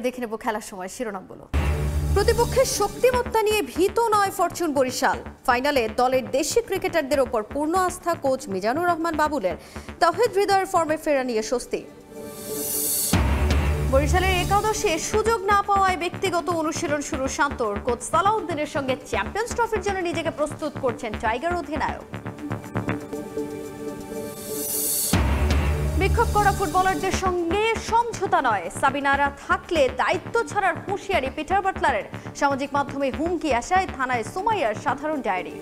দেখে নেব খেলার সময় শিরোনামগুলো। প্রতিপক্ষের শক্তিমত্তা নিয়ে ভীত নয় ফরচুন বরিশাল। ফাইনালে দলের দেশি ক্রিকেটারদের ওপর পূর্ণ আস্থা কোচ মিজানুর রহমান বাবুলের। তাওহিদ হৃদয়ের ফর্মে ফেরা নিয়ে স্বস্তি। বরিশালের একাদশে সুযোগ না পাওয়ায় ব্যক্তিগত অনুশীলন শুরু শান্তর। কোচ সালাউদ্দিনের সঙ্গে চ্যাম্পিয়ন্স ট্রফির জন্য নিজেকে প্রস্তুত করছেন টাইগার অধিনায়ক। বিক্ষোভ করা ফুটবলারদের সঙ্গে সমঝোতা নয়, সাবিনারা থাকলে দায়িত্ব ছাড়ার হুঁশিয়ারি পিটার বাটলারের। সামাজিক মাধ্যমে হুমকি আসায় থানায় সুমাইয়ার সাধারণ ডায়েরি।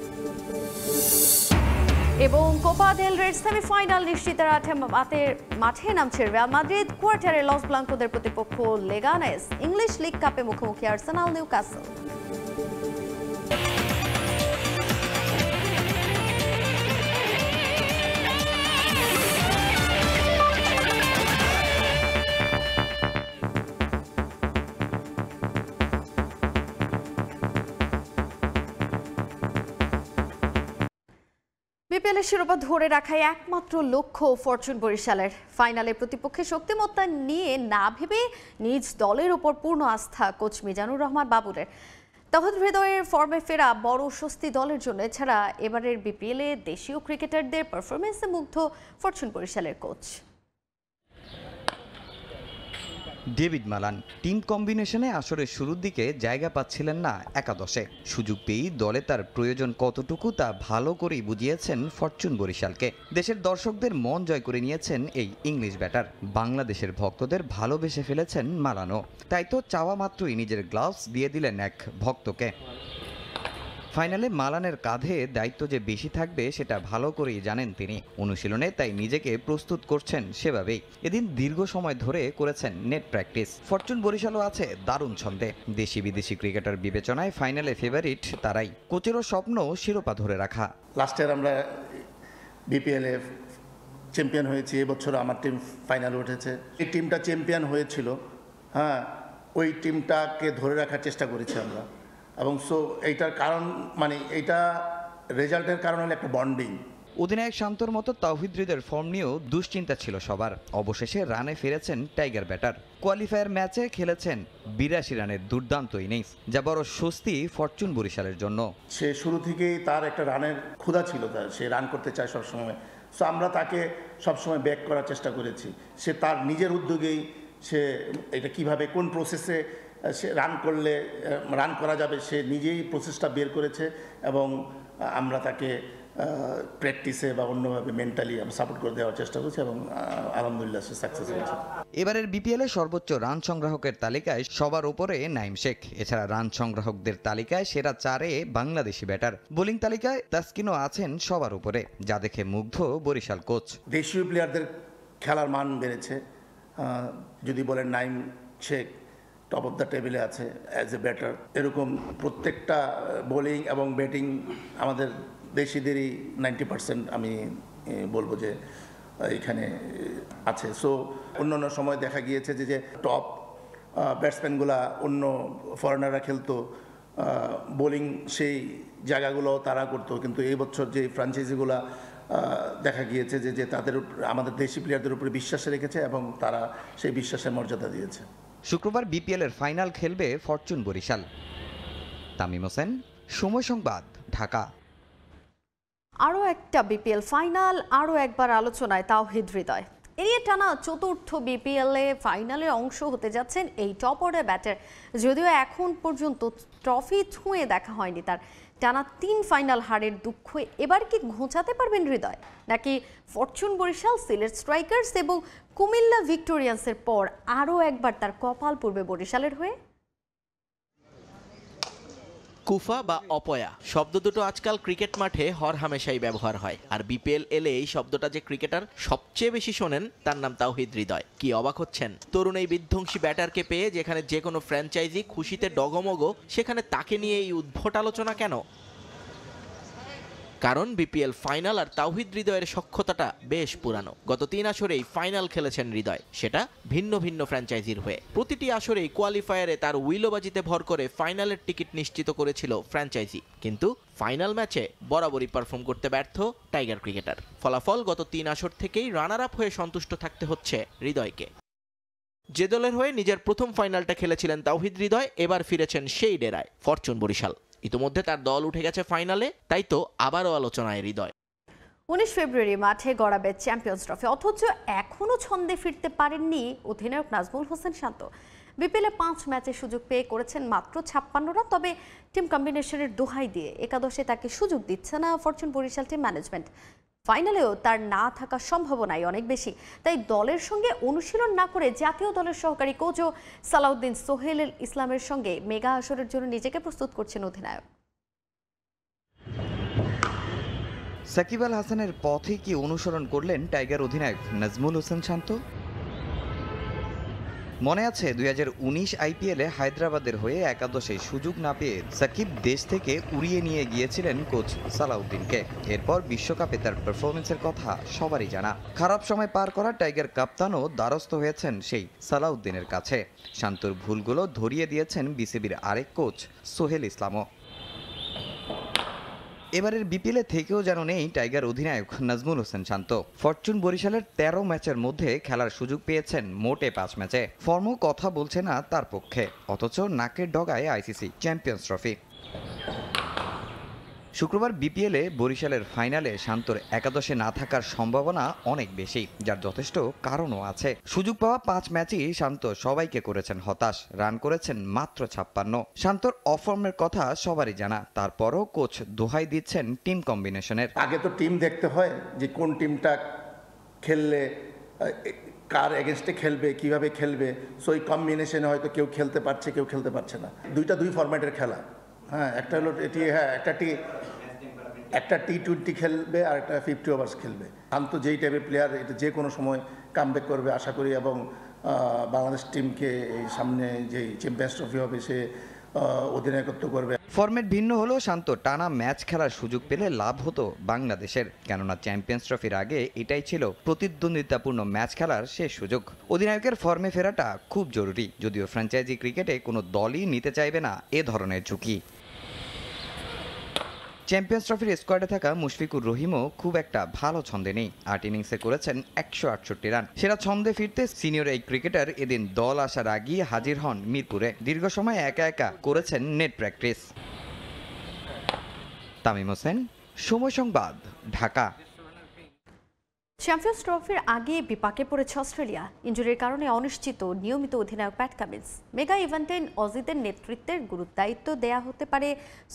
এবং কোপা দেল রের সেমিফাইনাল নিশ্চিত মাঠে নামছে রিয়াল মাদ্রিদ। কোয়ার্টারে লস ব্লাঙ্কোদের প্রতিপক্ষ লেগানেস। ইংলিশ লিগ কাপে মুখোমুখি আর্সেনাল নিউক্যাসল। বিপিএলের শিরোপা ধরে রাখায় একমাত্র লক্ষ্য ফরচুন বরিশালের। ফাইনালে প্রতিপক্ষের শক্তিমত্তা নিয়ে না ভেবে নিজ দলের উপর পূর্ণ আস্থা কোচ মিজানুর রহমান বাবুলের। তাওহিদ হৃদয়ের ফর্মে ফেরা বড় স্বস্তি দলের জন্য। এছাড়া এবারের বিপিএলে দেশীয় ক্রিকেটারদের পারফরমেন্সে মুগ্ধ ফরচুন বরিশালের কোচ। ডেভিড মালান টিম কম্বিনেশনে আসরের শুরুর দিকে জায়গা পাচ্ছিলেন না একাদশে। সুযোগ পেয়েই দলে তার প্রয়োজন কতটুকু তা ভালো করেই বুঝিয়েছেন ফরচুন বরিশালকে। দেশের দর্শকদের মন জয় করে নিয়েছেন এই ইংলিশ ব্যাটার। বাংলাদেশের ভক্তদের ভালোবেসে ফেলেছেন মালানো। তাই তো চাওয়া মাত্রই নিজের গ্লাভস দিয়ে দিলেন এক ভক্তকে। ফাইনালে মালানের কাঁধে দায়িত্ব যে বেশি থাকবে সেটা ভালো করেই জানেন তিনি। অনুশীলনে তাই নিজেকে প্রস্তুত করছেন সেভাবেই। এদিন দীর্ঘ সময় ধরে করেছেন নেট প্র্যাকটিস। ফরচুন বরিশালও আছে দারুণ ছন্দে। দেশি বিদেশি ক্রিকেটার বিবেচনায় ফাইনালে ফেভারিট তারাই। কোচেরও স্বপ্ন শিরোপা ধরে রাখা। লাস্ট ইয়ার আমরা বিপিএলে চ্যাম্পিয়ন হয়েছি, এবছর আমার টিম ফাইনাল উঠেছে। এই টিমটা চ্যাম্পিয়ন হয়েছিল, হ্যাঁ, ওই টিমটাকে ধরে রাখার চেষ্টা করেছি আমরা। এবং এইটার কারণ এইটা রেজাল্টের কারণ হলো একটা বন্ডিং। অধিনায়ক শান্তর মতো তাওহিদ হৃদয়ের ফর্ম নিয়েও দুশ্চিন্তা ছিল সবার। অবশেষে রানে ফিরেছেন টাইগার ব্যাটার। কোয়ালিফায়ার ম্যাচে খেলেছেন 82 রানের দুর্দান্ত ইনিংস, যা বড় স্বস্তি ফরচুন বরিশালের জন্য। সে শুরু থেকেই তার একটা রানের ক্ষুধা ছিল, তার সে রান করতে চায় সবসময়। সো আমরা তাকে সবসময় ব্যাক করার চেষ্টা করেছি। সে তার নিজের উদ্যোগেই সে এটা কিভাবে কোন প্রসেসে সে রান করলে রান করা যাবে সে নিজেই প্রসেসটা বের করেছে। এবং আমরা তাকে প্র্যাকটিসে বা অন্যভাবে মেন্টালি আমরা সাপোর্ট করে দেওয়ার চেষ্টা করছি এবং আলহামদুলিল্লাহ সে সাকসেস হয়েছে। এবারের বিপিএলে সর্বোচ্চ রান সংগ্রাহকের তালিকায় সবার উপরে নাইম শেখ। এছাড়া রান সংগ্রাহকদের তালিকায় সেরা 4-এ বাংলাদেশি ব্যাটার। বোলিং তালিকায় তাসকিনও আছেন সবার উপরে, যা দেখে মুগ্ধ বরিশাল কোচ। দেশীয় প্লেয়ারদের খেলার মান বেড়েছে। যদি বলেন Naim Sheikh top of the টেবিলে আছে অ্যাজ এ ব্যাটার। এরকম প্রত্যেকটা বোলিং এবং ব্যাটিং আমাদের দেশিদেরই 90% আমি বলবো যে এখানে আছে। সো অন্য সময় দেখা গিয়েছে যে টপ ব্যাটসম্যানগুলা অন্য ফরেনাররা খেলতো, বোলিং সেই জায়গাগুলো তারা করতো। কিন্তু এই বছর যে ফ্র্যাঞ্চাইজিগুলা দেখা গিয়েছে যে তাদের আমাদের দেশি প্লেয়ারদের উপরে বিশ্বাস রেখেছে এবং তারা সেই বিশ্বাসের মর্যাদা দিয়েছে। শুক্রবার বিপিএলের ফাইনাল খেলবে ফরচুন বরিশাল। তামিম হোসেন, সময় সংবাদ, ঢাকা। আরও একটা বিপিএল ফাইনাল, আরও একবার আলোচনায় তাওহিদ হৃদয়। এরিয়ে টানা চতুর্থ বিপিএলে ফাইনালে অংশ হতে যাচ্ছেন এই টপ অর্ডার ব্যাটার। যদিও এখন পর্যন্ত ট্রফি ছুঁয়ে দেখা হয়নি তার। টানা 3 ফাইনাল হারের দুঃখ এবার কি ঘোচাতে পারবেন হৃদয়, নাকি ফরচুন বরিশাল, সিলেট স্ট্রাইকার্স এবং কুমিল্লা ভিক্টোরিয়ান্সের পর আরও একবার তার কপাল পড়বে বরিশালের হয়ে? কুফা বা অপয়া শব্দ দুটো আজকাল ক্রিকেট মাঠে হরহামেশাই ব্যবহার হয়। আর বিপিএল এলে এই শব্দটা যে ক্রিকেটার সবচেয়ে বেশি শোনেন তার নাম তাওহিদ হৃদয়। কি অবাক হচ্ছেন তরুণ এই বিধ্বংসী ব্যাটারকে পেয়ে? যেখানে যে কোনো ফ্র্যাঞ্চাইজি খুশিতে ডগমগ, সেখানে তাকে নিয়ে এই উদ্ভট আলোচনা কেন? কারণ বিপিএল ফাইনাল আর তাওহিদ হৃদয়ের সখ্যতাটা বেশ পুরানো। গত 3 আসরেই ফাইনাল খেলেছেন হৃদয়, সেটা ভিন্ন ভিন্ন ফ্র্যাঞ্চাইজির হয়ে। প্রতিটি আসরেই কোয়ালিফায়ারে তার উইলোবাজিতে ভর করে ফাইনালের টিকিট নিশ্চিত করেছিল ফ্র্যাঞ্চাইজি। কিন্তু ফাইনাল ম্যাচে বরাবরই পারফর্ম করতে ব্যর্থ টাইগার ক্রিকেটার। ফলাফল, গত 3 আসর থেকেই রানার আপ হয়ে সন্তুষ্ট থাকতে হচ্ছে হৃদয়কে। যে দলের হয়ে নিজের প্রথম ফাইনালটা খেলেছিলেন তাওহিদ হৃদয়, এবার ফিরেছেন সেই ডেরায়, ফরচুন বরিশাল। ইতিমধ্যে তার দল উঠে গেছে ফাইনালে, তাই তো আবারও আলোচনায় হৃদয়। 19 ফেব্রুয়ারি মাঠে গড়াবে চ্যাম্পিয়ন্স ট্রফি, অথচ এখনও ছন্দে ফিরতে পারেননি অধিনায়ক নাজমুল হোসেন শান্ত। বিপিএলে 5 ম্যাচে সুযোগ পেয়ে করেছেন মাত্র 56 রান। তবে টিম কম্বিনেশনের দোহাই দিয়ে একাদশে তাকে সুযোগ দিচ্ছে না ফরচুন বরিশাল টিম ম্যানেজমেন্ট। ফাইনালেও তার না থাকার সম্ভাবনাই অনেক বেশি। তাই দলের সঙ্গে অনুশীলন না করে জাতীয় দলের সহকারী কোচ ও সালাউদ্দিন সোহেল ইসলামের সঙ্গে মেগা আসরের জন্য নিজেকে প্রস্তুত করছেন অধিনায়ক। সাকিব আল হাসানের পথে কি অনুসরণ করলেন টাইগার অধিনায়ক নাজমুল হোসেন শান্ত? মনে আছে 2019 আইপিএলে হায়দ্রাবাদের হয়ে একাদশে সুযোগ না পেয়ে সাকিব দেশ থেকে উড়িয়ে নিয়ে গিয়েছিলেন কোচ সালাউদ্দিনকে। এরপর বিশ্বকাপে তার পারফরমেন্সের কথা সবারই জানা। খারাপ সময় পার করা টাইগার কাপ্তানও দ্বারস্থ হয়েছেন সেই সালাউদ্দিনের কাছে। শান্তর ভুলগুলো ধরিয়ে দিয়েছেন বিসিবির আরেক কোচ সোহেল ইসলামও। এবারের বিপিএলে থেকেও যেন নেই টাইগার অধিনায়ক নাজমুল হোসেন শান্ত। ফরচুন বরিশালের 13 ম্যাচের মধ্যে খেলার সুযোগ পেয়েছেন মোটে 5 ম্যাচে। ফর্মও কথা বলছে না তার পক্ষে, অথচ নাকের ডগায় আইসিসি চ্যাম্পিয়ন্স ট্রফি। শুক্রবার বিপিএলে বরিশালের ফাইনালে শান্তর একাদশে না থাকার সম্ভাবনা অনেক বেশি, যার যথেষ্ট কারণও আছে। সুযোগ পাওয়া 5 ম্যাচই শান্ত সবাইকে করেছেন হতাশ, রান করেছেন মাত্র 56। শান্তর অফর্মের কথা সবারই জানা, তারপরও কোচ দোহাই দিচ্ছেন টিম কম্বিনেশনের। আগে তো টিম দেখতে হয় যে কোন টিমটা খেললে কার এগেনস্টে খেলবে, কিভাবে খেলবে। সো এই কম্বিনেশনে হয়তো কেউ খেলতে পারছে, কেউ খেলতে পারছে না। দুই ফরম্যাটের খেলা। হ্যাঁ, একটা হলো একটা টি20 খেলবে আর একটা 50 ওভার্স খেলবে। শান্ত যেই টাইপের প্লেয়ার, এটা যে কোনো সময় কামব্যাক করবে আশা করি, এবং বাংলাদেশ টিমকে এই সামনে যে চ্যাম্পিয়ন্স ট্রফি হবে সে অধিনায়কত্ব করবে। ফরম্যাট ভিন্ন হলেও শান্ত টানা ম্যাচ খেলার সুযোগ পেলে লাভ হতো বাংলাদেশের, কেননা চ্যাম্পিয়ন্স ট্রফির আগে এটাই ছিল প্রতিদ্বন্দ্বিতাপূর্ণ ম্যাচ খেলার শেষ সুযোগ। অধিনায়কের ফর্মে ফেরাটা খুব জরুরি, যদিও ফ্র্যাঞ্চাইজি ক্রিকেটে কোনো দলই নিতে চাইবে না এ ধরনের ঝুঁকি। চ্যাম্পিয়ন্স ট্রফির স্কোয়াডে থাকা মুশফিকুর রহিমও খুব একটা ভালো ছন্দে নেই। 8 ইনিংসে করেছেন 168 রান। সেরা ছন্দে ফিরতে সিনিয়র এই ক্রিকেটার এদিন দল আসার আগেই হাজির হন মিরপুরে। দীর্ঘ সময় একা একা করেছেন নেট প্র্যাকটিস। তামিম হোসেন, সময় সংবাদ, ঢাকা। চ্যাম্পিয়ন্স ট্রফির আগে বিপাকে পড়েছে অস্ট্রেলিয়া। ইনজুরির কারণে অনিশ্চিত নিয়মিত অধিনায়ক প্যাট কামিন্স। মেগা ইভেন্টে অজিদের নেতৃত্বের গুরুদায়িত্ব দেয়া হতে পারে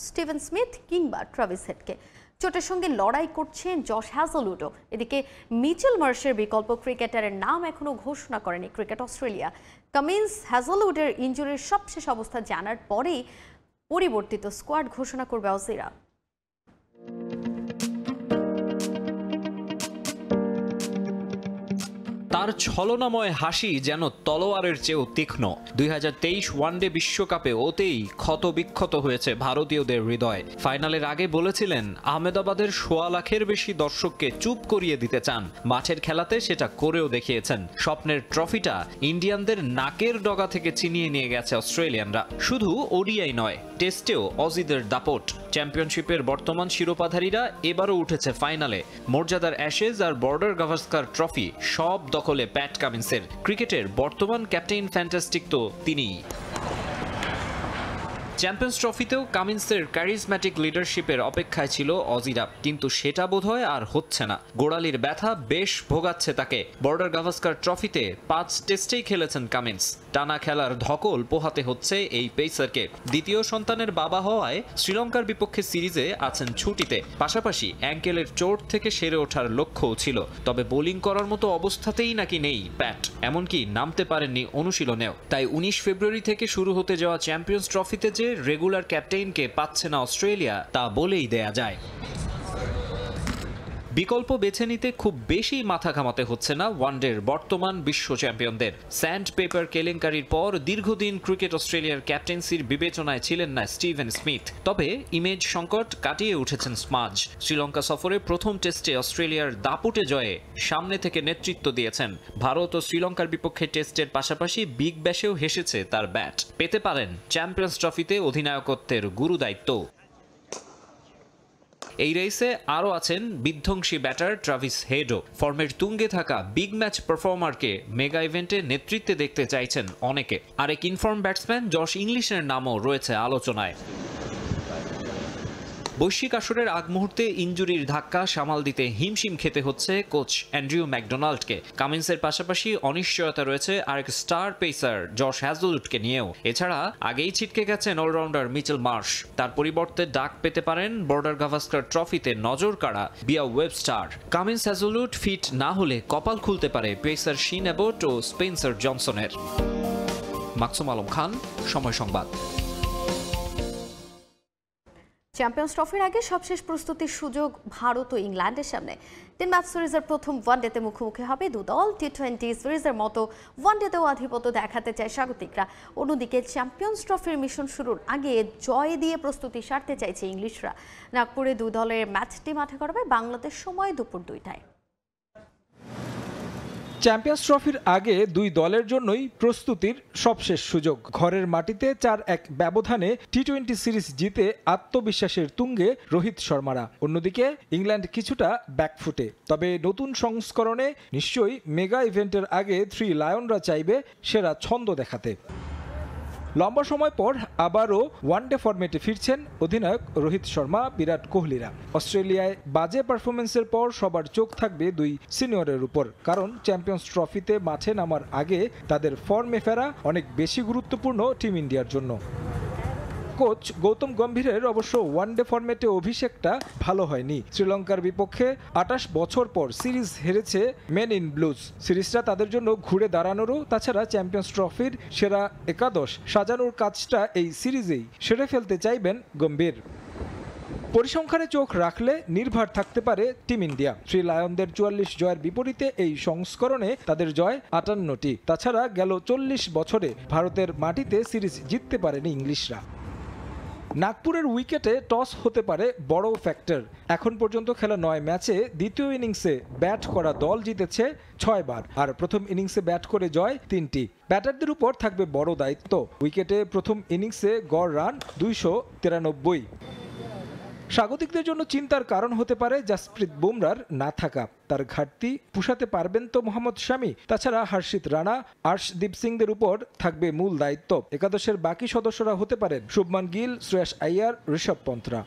স্টিভেন স্মিথ কিংবা ট্রাভিস হেডকে। চোটের সঙ্গে লড়াই করছেন জশ হ্যাজলউডও। এদিকে মিচেল মার্শের বিকল্প ক্রিকেটারের নাম এখনও ঘোষণা করেনি ক্রিকেট অস্ট্রেলিয়া। কামিন্স হ্যাজলউডের ইনজুরির সবশেষ অবস্থা জানার পরেই পরিবর্তিত স্কোয়াড ঘোষণা করবে অজিরা। তার ছলনাময় হাসি যেন তলোয়ারের চেয়েও তীক্ষ্ণ। 2023 ওয়ানডে বিশ্বকাপে ওতেই ক্ষতবিক্ষত হয়েছে ভারতীয়দের হৃদয়। ফাইনালের আগে বলেছিলেন আহমেদাবাদের 1.25 লাখের বেশি দর্শককে চুপ করিয়ে দিতে চান। মাঠের খেলাতে সেটা করেও দেখিয়েছেন। স্বপ্নের ট্রফিটা ইন্ডিয়ানদের নাকের ডগা থেকে ছিনিয়ে নিয়ে গেছে অস্ট্রেলিয়ানরা। শুধু ওডিআই নয়, টেস্টেও অজিদের দাপট। চ্যাম্পিয়নশিপের বর্তমান শিরোপাধারীরা এবারও উঠেছে ফাইনালে। মর্যাদার অ্যাশেজ আর বর্ডার গাভাস্কার ট্রফি সব দখলে প্যাট কামিন্সের। ক্রিকেটের বর্তমান ক্যাপ্টেন ফ্যান্টাস্টিক তো তিনিই। চ্যাম্পিয়ন্স ট্রফিতেও কামিন্সের ক্যারিজম্যাটিক লিডারশিপের অপেক্ষায় ছিল অজিরা, কিন্তু সেটা বোধহয় আর হচ্ছে না। গোড়ালির ব্যথা বেশ ভোগাচ্ছে তাকে। বর্ডার গাভাস্কার ট্রফিতে 5 টেস্টেই খেলেছেন কামিন্স। টানা খেলার ধকল পোহাতে হচ্ছে এই পেসারকে। দ্বিতীয় সন্তানের বাবা হওয়ায় শ্রীলঙ্কার বিপক্ষে সিরিজে আছেন ছুটিতে। পাশাপাশি অ্যাঙ্কেলের চোট থেকে সেরে ওঠার লক্ষ্যও ছিল। তবে বোলিং করার মতো অবস্থাতেই নাকি নেই প্যাট, এমনকি নামতে পারেননি অনুশীলনেও। তাই 19 ফেব্রুয়ারি থেকে শুরু হতে যাওয়া চ্যাম্পিয়ন্স ট্রফিতে যে রেগুলার ক্যাপ্টেনকে পাচ্ছে না অস্ট্রেলিয়া তা বলেই দেয়া যায়। বিকল্প বেছে নিতে খুব বেশি মাথা ঘামাতে হচ্ছে না ওয়ানডের বর্তমান বিশ্ব চ্যাম্পিয়নদের। স্যান্ড পেপার কেলেঙ্কারির পর দীর্ঘদিন ক্রিকেট অস্ট্রেলিয়ার ক্যাপ্টেন্সির বিবেচনায় ছিলেন না স্টিভেন স্মিথ। তবে ইমেজ সংকট কাটিয়ে উঠেছেন স্মাজ। শ্রীলঙ্কা সফরে প্রথম টেস্টে অস্ট্রেলিয়ার দাপুটে জয়ে সামনে থেকে নেতৃত্ব দিয়েছেন। ভারত ও শ্রীলঙ্কার বিপক্ষে টেস্টের পাশাপাশি বিগ ব্যাশেও হেসেছে তার ব্যাট। পেতে পারেন চ্যাম্পিয়ন্স ট্রফিতে অধিনায়কত্বের গুরুদায়িত্ব। এই রেসে আরও আছেন বিধ্বংসী ব্যাটার ট্রাভিস হেডও। ফর্মের তুঙ্গে থাকা বিগ ম্যাচ পারফর্মারকে মেগা ইভেন্টে নেতৃত্বে দেখতে চাইছেন অনেকে। আরেক ইনফর্ম ব্যাটসম্যান জশ ইংলিশের নামও রয়েছে আলোচনায়। বৈশ্বিক আসরের আগ মুহূর্তে ইনজুরির ধাক্কা সামাল দিতে হিমশিম খেতে হচ্ছে কোচ অ্যান্ড্রিউ ম্যাকডোনাল্ডকে। কামিন্সের পাশাপাশি অনিশ্চয়তা রয়েছে আরেক স্টার পেসার জশ হ্যাজলউডকে নিয়েও। এছাড়া আগেই ছিটকে গেছেন অলরাউন্ডার মিচেল মার্শ। তার পরিবর্তে ডাক পেতে পারেন বর্ডার গাভাস্কার ট্রফিতে নজর কাড়া বিয়া ওয়েবস্টার। কামিন্স হ্যাজলউড ফিট না হলে কপাল খুলতে পারে পেসার শিন অ্যাবট ও স্পেন্সার জনসনের। মাকসুম আলম খান, সময় সংবাদ। চ্যাম্পিয়ন্স ট্রফির আগে সবশেষ প্রস্তুতির সুযোগ ভারত ও ইংল্যান্ডের সামনে। 3 ম্যাচ সিরিজের প্রথম ওয়ানডেতে মুখোমুখি হবে দুদল। টি20 সিরিজের মতো ওয়ানডেতেও আধিপত্য দেখাতে চায় স্বাগতিকরা। অন্যদিকে চ্যাম্পিয়ন্স ট্রফির মিশন শুরুর আগে জয় দিয়ে প্রস্তুতি সারতে চাইছে ইংলিশরা। নাগপুরে দুই দলের ম্যাচটি মাঠে করাবে বাংলাদেশ সময় দুপুর 2টায়। চ্যাম্পিয়ন্স ট্রফির আগে দুই দলের জন্যই প্রস্তুতির সবশেষ সুযোগ। ঘরের মাটিতে 4-1 ব্যবধানে টি20 সিরিজ জিতে আত্মবিশ্বাসের তুঙ্গে রোহিত শর্মারা। অন্যদিকে ইংল্যান্ড কিছুটা ব্যাকফুটে। তবে নতুন সংস্করণে নিশ্চয়ই মেগা ইভেন্টের আগে 3 লায়নরা চাইবে সেরা ছন্দ দেখাতে। লম্বা সময় পর আবারও ওয়ানডে ফরম্যাটে ফিরছেন অধিনায়ক রোহিত শর্মা, বিরাট কোহলিরা। অস্ট্রেলিয়ায় বাজে পারফরমেন্সের পর সবার চোখ থাকবে দুই সিনিয়রের উপর, কারণ চ্যাম্পিয়ন্স ট্রফিতে মাঠে নামার আগে তাদের ফর্মে ফেরা অনেক বেশি গুরুত্বপূর্ণ টিম ইন্ডিয়ার জন্য। কোচ গৌতম গম্ভীরের অবশ্য ওয়ানডে ফরম্যাটে অভিষেকটা ভালো হয়নি। শ্রীলঙ্কার বিপক্ষে 28 বছর পর সিরিজ হেরেছে মেন ইন ব্লুজ। সিরিজটা তাদের জন্য ঘুরে দাঁড়ানোরও, তাছাড়া চ্যাম্পিয়ন্স ট্রফির সেরা একাদশ সাজানোর কাজটা এই সিরিজেই সেরে ফেলতে চাইবেন গম্ভীর। পরিসংখ্যানে চোখ রাখলে নির্ভর থাকতে পারে টিম ইন্ডিয়া। 3 লায়নদের 44 জয়ের বিপরীতে এই সংস্করণে তাদের জয় 58টি। তাছাড়া গেল 40 বছরে ভারতের মাটিতে সিরিজ জিততে পারেনি ইংলিশরা। নাগপুরের উইকেটে টস হতে পারে বড় ফ্যাক্টর। এখন পর্যন্ত খেলা 9 ম্যাচে দ্বিতীয় ইনিংসে ব্যাট করা দল জিতেছে 6 বার, আর প্রথম ইনিংসে ব্যাট করে জয় 3টি। ব্যাটারদের উপর থাকবে বড় দায়িত্ব। উইকেটে প্রথম ইনিংসে গড় রান 293। স্বাগতিকদের জন্য চিন্তার কারণ হতে পারে জাসপ্রীত বুমরার না থাকা। তার ঘাটতি পুষাতে পারবেন তো মোহাম্মদ শামি। তাছাড়া হর্ষিত রানা, আর্শদীপ সিংদের উপর থাকবে মূল দায়িত্ব। একাদশের বাকি সদস্যরা হতে পারেন শুভমান গিল, শ্রেয়াস আইয়ার, ঋষভ পন্থরা।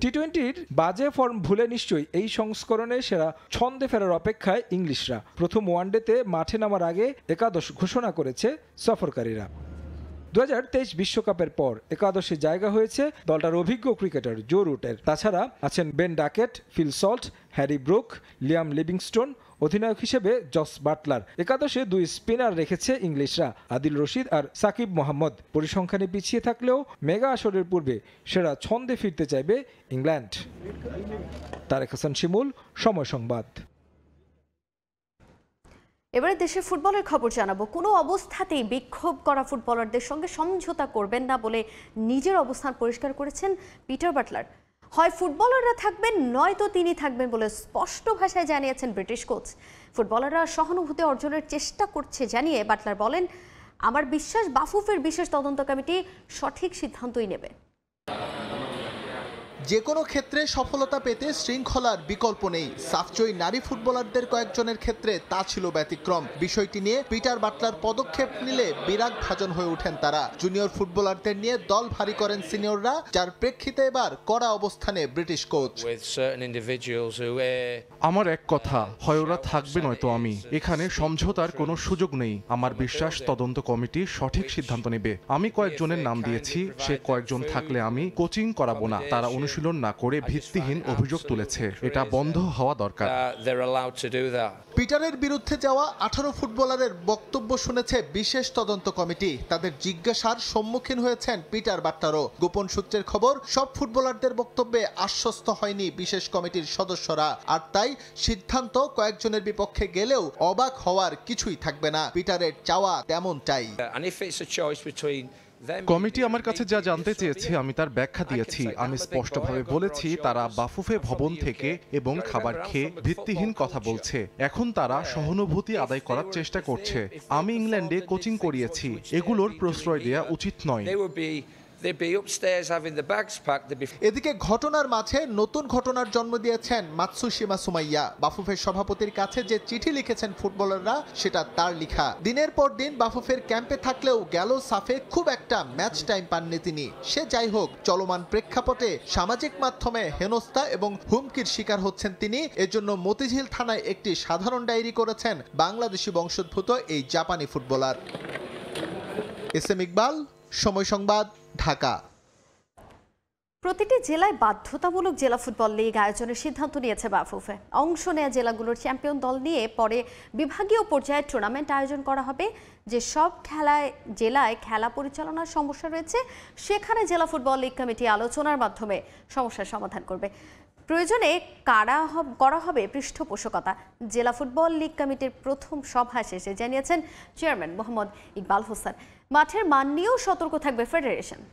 টি20-র বাজে ফর্ম ভুলে নিশ্চয়ই এই সংস্করণে সেরা ছন্দে ফেরার অপেক্ষায় ইংলিশরা। প্রথম ওয়ানডেতে মাঠে নামার আগে একাদশ ঘোষণা করেছে সফরকারীরা। 2023 বিশ্বকাপের পর একাদশে জায়গা হয়েছে দলটার অভিজ্ঞ ক্রিকেটার জো রুটের। তাছাড়া আছেন Ben Duckett, Phil Salt, Harry Brook, Liam Livingstone, অধিনায়ক হিসেবে জস বাটলার। একাদশে 2 স্পিনার রেখেছে ইংলিশরা, আদিল রশিদ আর সাকিব মোহাম্মদ। পরিসংখ্যানে পিছিয়ে থাকলেও মেগা আসরের পূর্বে সেরা ছন্দে ফিরতে চাইবে ইংল্যান্ড। তারেক হাসান শিমুল, সময় সংবাদ। এবারে দেশের ফুটবলের খবর জানাবো। কোনো অবস্থাতেই বিক্ষোভ করা ফুটবলারদের সঙ্গে সমঝোতা করবেন না বলে নিজের অবস্থান পরিষ্কার করেছেন পিটার বাটলার। হয় ফুটবলাররা থাকবেন, নয়তো তিনি থাকবেন বলে স্পষ্ট ভাষায় জানিয়েছেন ব্রিটিশ কোচ। ফুটবলাররা সহানুভূতি অর্জনের চেষ্টা করছে জানিয়ে বাটলার বলেন, আমার বিশ্বাস বাফুফের বিশেষ তদন্ত কমিটি সঠিক সিদ্ধান্তই নেবে। যে কোনো ক্ষেত্রে সফলতা পেতে শৃঙ্খলার বিকল্প নেই। সাফজয়ী নারী ফুটবলারদের কয়েকজনের ক্ষেত্রে তা ছিল ব্যতিক্রম। বিষয়টি নিয়ে পিটার বাটলার পদক্ষেপ নিলে বিরাগ ভাজন হয়ে ওঠেন তারা। জুনিয়র ফুটবলারদের নিয়ে দল ভারী করেন সিনিয়ররা, যার প্রেক্ষিতে এবার কড়া অবস্থানে ব্রিটিশ কোচ। আমার এক কথা, হয় ওরা থাকবে নয়তো আমি। এখানে সমঝোতার কোনো সুযোগ নেই। আমার বিশ্বাস তদন্ত কমিটি সঠিক সিদ্ধান্ত নেবে। আমি কয়েকজনের নাম দিয়েছি, সে কয়েকজন থাকলে আমি কোচিং করাবো না। তারা অনুশীলন না করে ভিত্তিহীন অভিযোগ তুলেছে, এটা বন্ধ হওয়া দরকার। পিটারের বিরুদ্ধে যাওয়া 18 ফুটবলারের বক্তব্য শুনেছে বিশেষ তদন্ত কমিটি। তাদের জিজ্ঞাসার সম্মুখীন হয়েছেন পিটার বাটলারও। গোপন সূত্রের খবর, সব ফুটবলারদের বক্তব্যে আশ্বস্ত হয়নি বিশেষ কমিটির সদস্যরা, আর তাই সিদ্ধান্ত কয়েকজনের বিপক্ষে গেলেও অবাক হওয়ার কিছুই থাকবে না। পিটারের চাওয়া তেমনটাই। কমিটি আমার কাছে যা জানতে চেয়েছে আমি তার ব্যাখ্যা দিয়েছি। আমি স্পষ্টভাবে বলেছি তারা বাফুফে ভবন থেকে এবং খাবার খেয়ে ভিত্তিহীন কথা বলছে। এখন তারা সহানুভূতি আদায় করার চেষ্টা করছে। আমি ইংল্যান্ডে কোচিং করিয়েছি, এগুলোর প্রশ্রয় দেওয়া উচিত নয়। They'd be upstairs having the bags packed. এদিকে ঘটনার মাঝে নতুন ঘটনার জন্ম দিয়েছেন মাতসুশিমা সুমাইয়া। বাফুফের সভাপতির কাছে যে চিঠি লিখেছেন ফুটবলাররা সেটা তার লেখা। দিনের পর দিন বাফুফের ক্যাম্পে থাকলেও গেল সাফে খুব একটা ম্যাচ টাইম পাননি তিনি। সে যাই হোক, চলমান প্রেক্ষাপটে সামাজিক মাধ্যমে হেনস্থা এবং হুমকির শিকার হচ্ছেন তিনি। এজন্য মতিঝিল থানায় একটি সাধারণ ডায়েরি করেছেন বাংলাদেশি বংশোদ্ভূত এই জাপানি ফুটবলার। এস এম ইকবাল, সময় সংবাদ, ঢাকা। প্রতিটি জেলায় বাধ্যতামূলক জেলা ফুটবল লীগ আয়োজনের সিদ্ধান্ত নিয়েছে বাফুফে। অংশ নেয়া জেলাগুলোর চ্যাম্পিয়ন দল নিয়ে পরে বিভাগীয় পর্যায়ে টুর্নামেন্ট আয়োজন করা হবে। যে সব জেলায় খেলা পরিচালনার সমস্যা রয়েছে সেখানে জেলা ফুটবল লীগ কমিটি আলোচনার মাধ্যমে সমস্যার সমাধান করবে। প্রয়োজনে করা হবে পৃষ্ঠপোষকতা। জেলা ফুটবল লীগ কমিটির প্রথম সভা শেষে জানিয়েছেন চেয়ারম্যান মোহাম্মদ ইকবাল হোসেন। মাঠের মান নিয়েও সতর্ক থাকবে ফেডারেশন।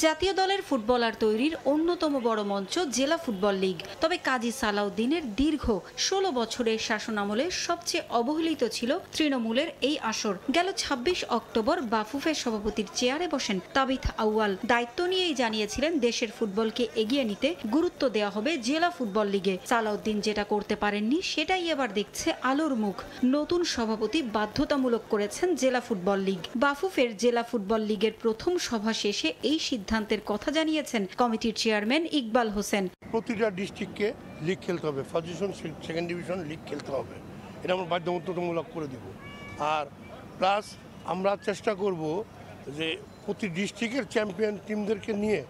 জাতীয় দলের ফুটবলার তৈরির অন্যতম বড় মঞ্চ জেলা ফুটবল লীগ। তবে কাজী সালাউদ্দিনের দীর্ঘ 16 বছরের শাসনামলে সবচেয়ে অবহেলিত ছিল তৃণমূলের এই আসর। গেল 26 অক্টোবর বাফুফের সভাপতির চেয়ারে বসেন তাবিথ আউয়াল। দায়িত্ব নিয়েই জানিয়েছিলেন দেশের ফুটবলকে এগিয়ে নিতে গুরুত্ব দেওয়া হবে জেলা ফুটবল লিগে। সালাউদ্দিন যেটা করতে পারেননি সেটাই এবার দেখছে আলোর মুখ। নতুন সভাপতি বাধ্যতামূলক করেছেন জেলা ফুটবল লীগ। বাফুফের জেলা ফুটবল লীগের প্রথম সভা শেষে এই সিদ্ধান্তের কথা জানিয়েছেন কমিটির চেয়ারম্যান ইকবাল হোসেন। প্রতিটা ডিস্ট্রিক্টকে লিগ খেলতে হবে, first division second division league খেলতে হবে, এটা আমরা বাধ্যতামূলক করে দিব। আর প্লাস আমরা চেষ্টা করব যে প্রতি ডিস্ট্রিক্টের চ্যাম্পিয়ন টিমদেরকে নিয়ে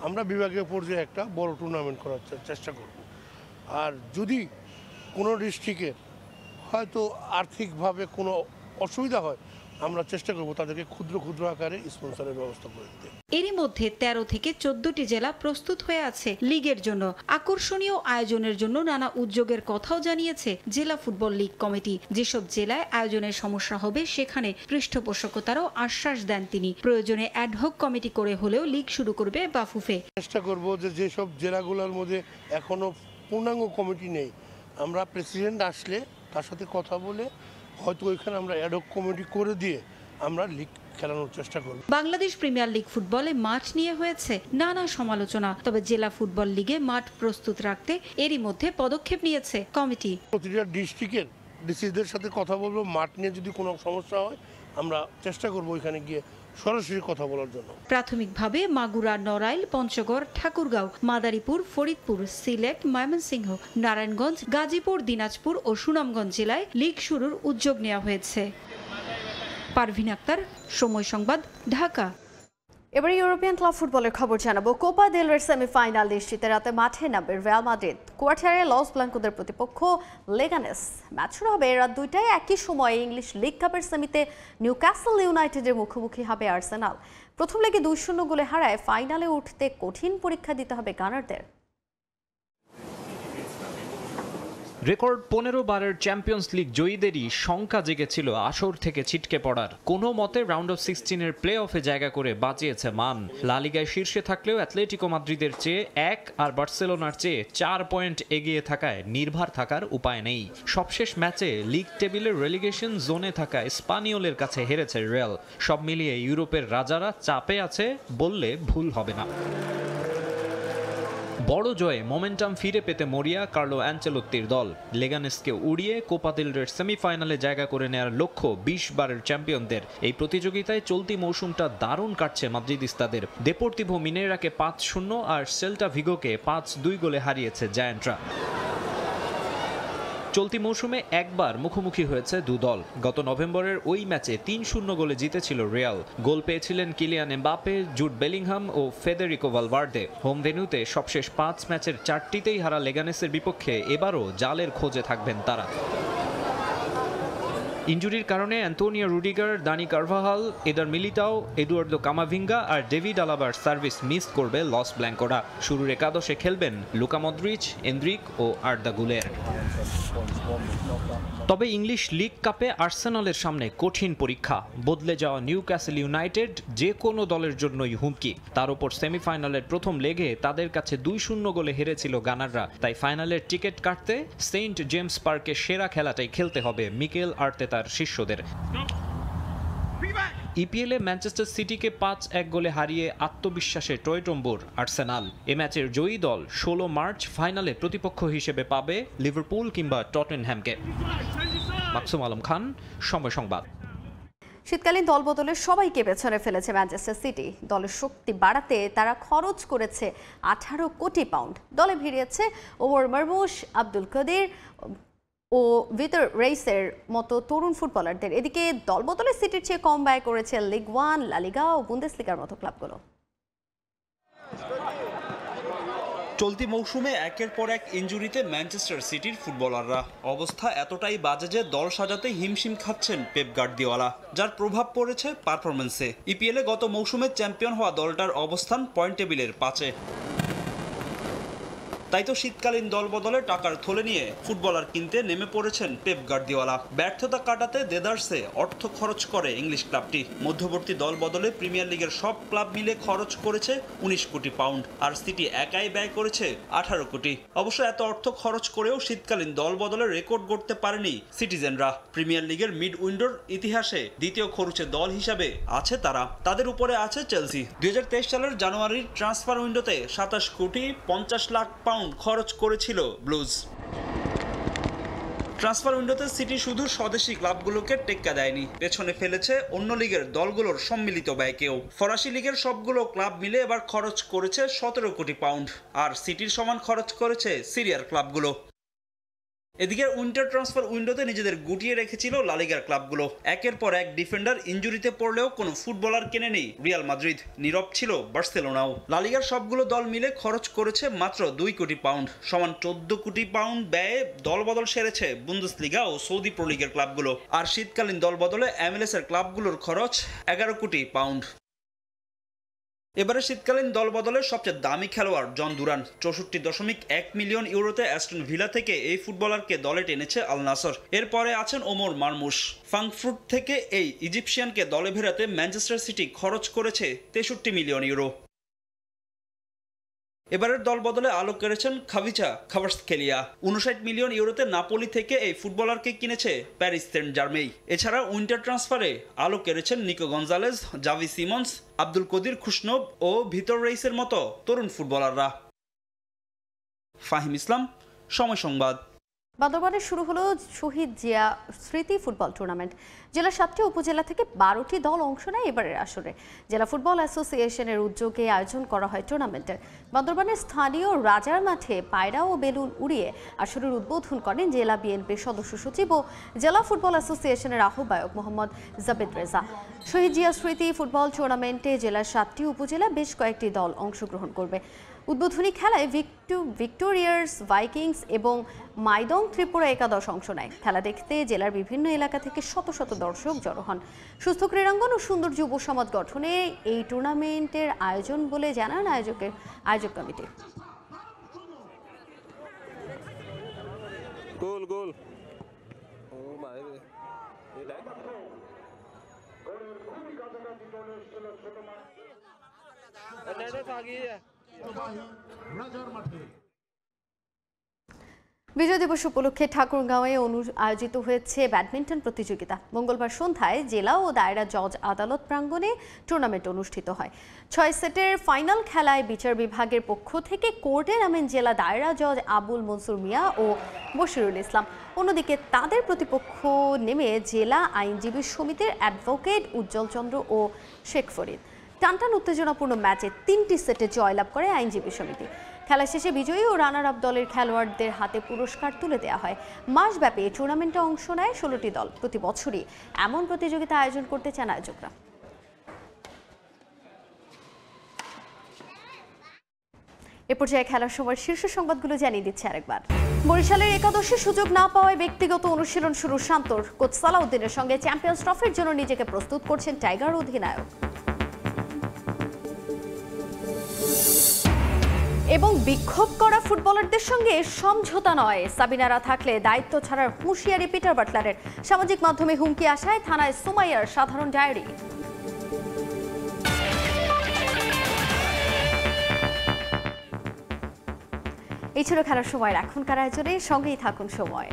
আমরা বিভাগীয় পর্যায়ে একটা বড় টুর্নামেন্ট করার চেষ্টা করব। আর যদি কোনো ডিস্ট্রিক্টের হয়তো আর্থিকভাবে কোনো অসুবিধা হয় আমরা চেষ্টা করব তাদেরকে ক্ষুদ্র ক্ষুদ্র আকারে স্পন্সরের ব্যবস্থা করে দিতে। এরই মধ্যে 13 থেকে 14টি জেলা প্রস্তুত হয়ে আছে লিগের জন্য। আকর্ষণীয় আয়োজনের জন্য নানা উদ্যোগের কথাও জানিয়েছে জেলা ফুটবল লীগ কমিটি। যেসব জেলায় আয়োজনের সমস্যা হবে সেখানে পৃষ্ঠপোষকতারও আশ্বাস দেন তিনি। প্রয়োজনে অ্যাডহক কমিটি করে হলেও লিগ শুরু করবে বাফুফে। চেষ্টা করব যে যেসব জেলাগুলোর মধ্যে এখনো পূর্ণাঙ্গ কমিটি নেই, আমরা প্রেসিডেন্ট আসলে তার সাথে কথা বলে হয়তো ওইখানে আমরা অ্যাডহক কমিটি করে দিয়ে আমরা লিগ খেলানোর চেষ্টা করব। বাংলাদেশ প্রিমিয়ার লিগ ফুটবলে মাঠ নিয়ে হয়েছে নানা সমালোচনা। তবে জেলা ফুটবল লিগে মাঠ প্রস্তুত রাখতে এরই মধ্যে পদক্ষেপ নিয়েছে কমিটি। প্রতিটা ডিস্ট্রিক্টের ডিসিদের সাথে কথা বলবো, মাঠ নিয়ে যদি কোনো সমস্যা হয় আমরা চেষ্টা করব ওইখানে গিয়ে সরাসরি কথা বলার জন্য। প্রাথমিকভাবে মাগুরা, নড়াইল, পঞ্চগড়, ঠাকুরগাঁও, মাদারীপুর, ফরিদপুর, সিলেট, ময়মনসিংহ, নারায়ণগঞ্জ, গাজীপুর, দিনাজপুর ও সুনামগঞ্জ জেলায় লিগ শুরুর উদ্যোগ নেওয়া হয়েছে। পারভিন আক্তার, সময় সংবাদ, ঢাকা। এবারে ইউরোপিয়ান ক্লাব ফুটবলের খবর জানাবো। কোপা দেল রের সেমিফাইনাল নিশ্চিত রাতে মাঠে নামবে রিয়াল মাদ্রিদ। কোয়ার্টারে লস ব্লাঙ্কোদের প্রতিপক্ষ লেগানেস। ম্যাচ শুরু হবে রাত 2টায়। একই সময়ে ইংলিশ লিগ কাপের সেমিতে নিউক্যাসল ইউনাইটেডের মুখোমুখি হবে আর্সেনাল। প্রথম লেগে 2-0 গোলে হারায় ফাইনালে উঠতে কঠিন পরীক্ষা দিতে হবে গানারদের। রেকর্ড 15 বারের চ্যাম্পিয়ন্স লিগ জয়ীদেরই শঙ্কা জেগেছিল আসর থেকে ছিটকে পড়ার। কোনো মতে রাউন্ড অফ 16-এর প্লে অফে জায়গা করে বাঁচিয়েছে মান। লা লিগায় শীর্ষে থাকলেও অ্যাটলেটিকো মাদ্রিদের চেয়ে 1 আর বার্সেলোনার চেয়ে 4 পয়েন্ট এগিয়ে থাকায় নির্ভর থাকার উপায় নেই। সবশেষ ম্যাচে লিগ টেবিলের রেলিগেশন জোনে থাকা স্পানিওলের কাছে হেরেছে রিয়াল। সব মিলিয়ে ইউরোপের রাজারা চাপে আছে বললে ভুল হবে না। বড় জয়ে মোমেন্টাম ফিরে পেতে মরিয়া কার্লো অ্যাঞ্চেলোত্তির দল। লেগানেসকে উড়িয়ে কোপা দেল রের সেমিফাইনালে জায়গা করে নেওয়ার লক্ষ্য 20 বারের চ্যাম্পিয়নদের। এই প্রতিযোগিতায় চলতি মৌসুমটা দারুণ কাটছে মাদ্রিদিস্তাদের। দেপোর্তিভো মিনেরাকে 5-0 আর সেল্টা ভিগোকে 5-2 গোলে হারিয়েছে জায়ান্টরা। চলতি মৌসুমে একবার মুখোমুখি হয়েছে দুদল। গত নভেম্বরের ওই ম্যাচে 3-0 গোলে জিতেছিল রিয়াল। গোল পেয়েছিলেন কিলিয়ান এমবাপে, জুড বেলিংহাম ও ফেদেরিকো ভালভার্দে। হোম ভেন্যুতে সবশেষ 5 ম্যাচের 4টিতেই হারা লেগানেসের বিপক্ষে এবারও জালের খোঁজে থাকবেন তারা। ইনজুরির কারণে Antonio Rudiger, Dani Carvajal, Eder Militao, Eduardo Camavinga আর ডেভিড আলাবার সার্ভিস মিস করবে লস ব্ল্যাঙ্কোরা। শুরুর একাদশে খেলবেন লুকা মদ্রিচ, এন্দ্রিক ও আর্দা গুলের। তবে ইংলিশ লিগ কাপে আর্সেনালের সামনে কঠিন পরীক্ষা। বদলে যাওয়া নিউক্যাসল ইউনাইটেড যে কোনো দলের জন্যই হুমকি। তার উপর সেমিফাইনালের প্রথম লেগে তাদের কাছে 2-0 গোলে হেরেছিল গানাররা। তাই ফাইনালের টিকিট কাটতে সেন্ট জেমস পার্কে সেরা খেলাটাই খেলতে হবে মিকেল আর্তেতার শিষ্যদের। ইপিএলে ম্যানচেস্টার সিটিকে 5-1 গোলে হারিয়ে আত্মবিশ্বাসে টইটম্বুর আর্সেনাল। এ ম্যাচের জয়ী দল 16 মার্চ ফাইনালে প্রতিপক্ষ হিসেবে পাবে লিভারপুল কিংবা টটেনহ্যামকে। মাকসুম আলম খান, সময় সংবাদ। শীতকালীন দলবদলে সবাইকে পেছনে ফেলেছে ম্যানচেস্টার সিটি। দলের শক্তি বাড়াতে তারা খরচ করেছে 18 কোটি পাউন্ড। দলে ভিড়িয়েছে ওমর মারমুশ, আব্দুল কদির ও ভিতর রেইসের মতো তরুণ ফুটবলারদের। এদিকে দলবদলে সিটির চেয়ে কম ব্যয় করেছে লিগ 1, লা লিগা ও বুন্দেসলিগার মতো ক্লাবগুলো। চলতি মৌসুমে একের পর এক ইনজুরিতে ম্যানচেস্টার সিটির ফুটবলাররা। অবস্থা এতটাই বাজে যে দল সাজাতে হিমশিম খাচ্ছেন পেপ গার্দিওলা, যার প্রভাব পড়েছে পারফরম্যান্সে। ইপিএলে গত মৌসুমে চ্যাম্পিয়ন হওয়া দলটার অবস্থান পয়েন্ট টেবিলের 5-এ। তাই তো শীতকালীন দল বদলে টাকার থলে নিয়ে ফুটবলার কিনতে নেমে পড়েছেন পেপ গার্দিওলা। ব্যর্থতা কাটাতে দেদারসে অর্থ খরচ করে ইংলিশ ক্লাবটি। মধ্যবর্তী দল বদলে প্রিমিয়ার লিগের সব ক্লাব মিলে খরচ করেছে 19 কোটি পাউন্ড, আর সিটি একাই ব্যয় করেছে 18 কোটি। অবশ্য এত অর্থ খরচ করেও শীতকালীন দল বদলে রেকর্ড গড়তে পারেনি সিটিজেনরা। প্রিমিয়ার লিগের মিড উইন্ডোর ইতিহাসে দ্বিতীয় খরচে দল হিসাবে আছে তারা। তাদের উপরে আছে চেলসি। 2023 সালের জানুয়ারির ট্রান্সফার উইন্ডোতে 27 কোটি 50 লাখ পাউন্ড খরচ করেছিল ব্লুজ। ট্রান্সফার উইন্ডোতে সিটি শুধু স্বদেশি ক্লাবগুলোকে টেক্কা দেয়নি, পেছনে ফেলেছে অন্য লিগের দলগুলোর সম্মিলিত ব্যয়কেও। ফরাসি লিগের সবগুলো ক্লাব মিলে এবার খরচ করেছে 17 কোটি পাউন্ড, আর সিটির সমান খরচ করেছে সিরিয়ার ক্লাবগুলো। এদিকে উইন্টার ট্রান্সফার উইন্ডোতে নিজেদের গুটিয়ে রেখেছিল লা লিগার ক্লাবগুলো। একের পর এক ডিফেন্ডার ইনজুরিতে পড়লেও কোনো ফুটবলার কেনেনি রিয়াল মাদ্রিদ, নীরব ছিল বার্সেলোনাও। লা লিগার সবগুলো দল মিলে খরচ করেছে মাত্র 2 কোটি পাউন্ড, সমান 14 কোটি পাউন্ড ব্যয়ে দলবদল সেরেছে বুন্দেসলিগা ও সৌদি প্রো লিগের ক্লাবগুলো। আর শীতকালীন দল বদলে MLS এর ক্লাবগুলোর খরচ 11 কোটি পাউন্ড। এবারে শীতকালীন দল বদলের সবচেয়ে দামি খেলোয়াড় জন দুরান। 64.1 মিলিয়ন ইউরোতে অ্যাস্টন ভিলা থেকে এই ফুটবলারকে দলে টেনেছে আল নাসর। এরপরে আছেন ওমর মারমুশ। ফ্রাঙ্কফুর্ট থেকে এই ইজিপশিয়ানকে দলে ভেড়াতে ম্যানচেস্টার সিটি খরচ করেছে 63 মিলিয়ন ইউরো। এবারের দল বদলে আলো কেড়েছেন খাভিচা খাভারৎসকেলিয়া। 59 মিলিয়ন ইউরোতে নাপোলি থেকে এই ফুটবলারকে কিনেছে প্যারিস সেন্ট জার্মেই। এছাড়া উইন্টার ট্রান্সফারে আলো কেড়েছেন Nico Gonzalez, Xavi Simons, Abdukodir Khusanov ও ভিতর রেইসের মতো তরুণ ফুটবলাররা। ফাহিম ইসলাম, সময় সংবাদ। বান্দরবানে শুরু হলো শহীদ জিয়া স্মৃতি ফুটবল টুর্নামেন্ট। জেলার 7টি উপজেলা থেকে 12টি দল অংশ নেয় এবারের আসরে। জেলা ফুটবল অ্যাসোসিয়েশনের উদ্যোগে আয়োজন করা হয় টুর্নামেন্টের। বান্দরবানের স্থানীয় রাজার মাঠে পায়রা ও বেলুন উড়িয়ে আসরের উদ্বোধন করেন জেলা বিএনপির সদস্য সচিব ও জেলা ফুটবল অ্যাসোসিয়েশনের আহ্বায়ক মোহাম্মদ জাবেদ রেজা। শহীদ জিয়া স্মৃতি ফুটবল টুর্নামেন্টে জেলার 7টি উপজেলা বেশ কয়েকটি দল অংশগ্রহণ করবে। উদ্বোধনী খেলায় ভিক্টোরিয়ার্স, ভাইকিংস এবং মাইদং ত্রিপুরা একাদশ অংশ নেয়। খেলা দেখতে জেলার বিভিন্ন এলাকা থেকে শত শত দর্শক জড়ো হন। সুস্থ ক্রীড়াঙ্গন ও সুন্দর যুব সমাজ গঠনে এই টুর্নামেন্টের আয়োজন বলে জানান আয়োজক কমিটি। বিজয় দিবস উপলক্ষে ঠাকুরগাঁওয়ে আয়োজিত হয়েছে ব্যাডমিন্টন প্রতিযোগিতা। মঙ্গলবার সন্ধ্যায় জেলা ও দায়রা জজ আদালত প্রাঙ্গণে টুর্নামেন্ট অনুষ্ঠিত হয়। 6 সেটের ফাইনাল খেলায় বিচার বিভাগের পক্ষ থেকে কোর্টে নামেন জেলা দায়রা জজ আবুল মনসুর মিয়া ও বশিরুল ইসলাম। অন্যদিকে তাদের প্রতিপক্ষ নেমে জেলা আইনজীবী সমিতির অ্যাডভোকেট উজ্জ্বল চন্দ্র ও শেখ ফরিদ। টানটান উত্তেজনাপূর্ণ ম্যাচে 3টি সেটে জয়লাভ করে আইনজীবী সমিতি। খেলা শেষে বিজয়ী ও রানার আপ দলের খেলোয়াড়দের হাতে পুরস্কার তুলে দেওয়া হয়। মাসব্যাপী এই টুর্নামেন্টে অংশ নেয় 16টি দল। প্রতি বছরই এমন প্রতিযোগিতা আয়োজন করতে চান আয়োজকরা। এ পর্যায়ে খেলার সময় শীর্ষ সংবাদগুলো জানিয়ে দিচ্ছে আরেকবার। বরিশালের একাদশে সুযোগ না পাওয়ায় ব্যক্তিগত অনুশীলন শুরু শান্তর। কোচ সালাউদ্দিনের সঙ্গে চ্যাম্পিয়ন্স ট্রফির জন্য নিজেকে প্রস্তুত করছেন টাইগার অধিনায়ক। এবং বিক্ষোভ করা ফুটবলারদের সঙ্গে সমঝোতা নয়, সাবিনারা থাকলে দায়িত্ব ছাড়ার হুঁশিয়ারি পিটার বাটলারের। সামাজিক মাধ্যমে হুমকি আসায় থানায় সুমাইয়ার সাধারণ ডায়েরি। এই ছিল খেলার সময়ের এখনকার আয়োজনে, সঙ্গেই থাকুন সময়।